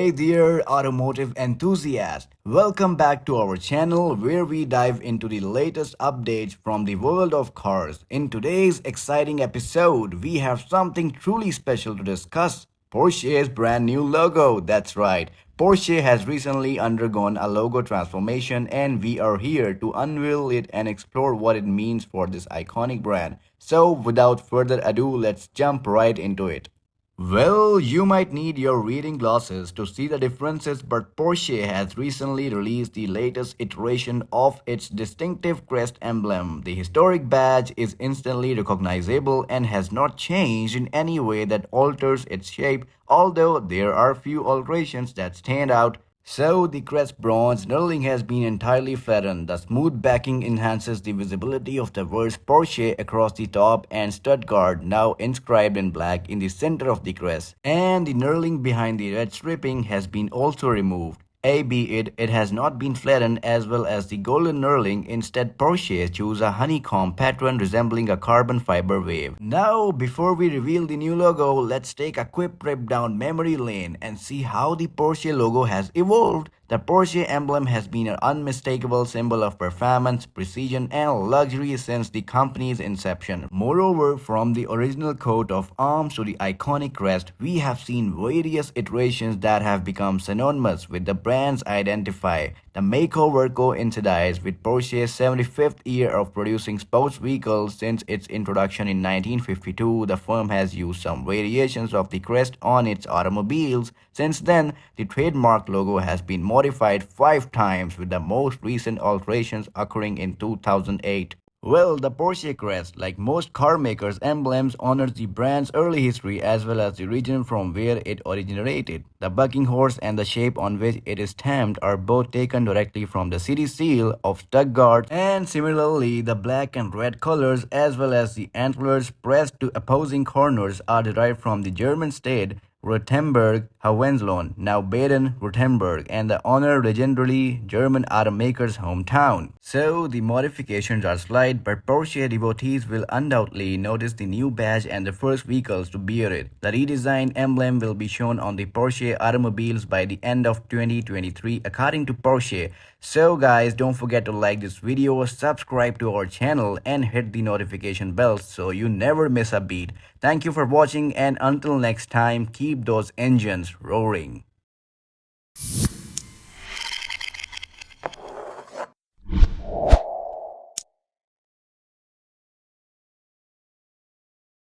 Hey there, automotive enthusiast. Welcome back to our channel where we dive into the latest updates from the world of cars. In today's exciting episode, we have something truly special to discuss. Porsche's brand new logo. That's right. Porsche has recently undergone a logo transformation and we are here to unveil it and explore what it means for this iconic brand. So, without further ado, let's jump right into it. Well, you might need your reading glasses to see the differences, but Porsche has recently released the latest iteration of its distinctive crest emblem. The historic badge is instantly recognizable and has not changed in any way that alters its shape, although there are few alterations that stand out. So, the crest bronze knurling has been entirely flattened. The smooth backing enhances the visibility of the words Porsche across the top and Stuttgart now inscribed in black in the center of the crest. And the knurling behind the red stripping has been also removed. Albeit it has not been flattened as well as the golden knurling. Instead, Porsche chose a honeycomb pattern resembling a carbon fiber wave. Now, before we reveal the new logo, let's take a quick trip down memory lane and see how the Porsche logo has evolved. The Porsche emblem has been an unmistakable symbol of performance, precision, and luxury since the company's inception. Moreover, from the original coat of arms to the iconic crest, we have seen various iterations that have become synonymous with the brand's identity. The makeover coincides with Porsche's 75th year of producing sports vehicles. Since its introduction in 1952. The firm has used some variations of the crest on its automobiles. Since then, the trademark logo has been modified 5 times, with the most recent alterations occurring in 2008. Well, the Porsche crest, like most car makers' emblems, honors the brand's early history as well as the region from where it originated. The bucking horse and the shape on which it is stamped are both taken directly from the city seal of Stuttgart, and similarly, the black and red colors as well as the antlers pressed to opposing corners are derived from the German state Württemberg, Hohenzollern, now Baden-Württemberg, and the honor legendary German automaker's hometown. So the modifications are slight, but Porsche devotees will undoubtedly notice the new badge and the first vehicles to bear it. The redesigned emblem will be shown on the Porsche automobiles by the end of 2023, according to Porsche. So guys, don't forget to like this video, subscribe to our channel, and hit the notification bell so you never miss a beat. Thank you for watching, and until next time, keep those engines roaring.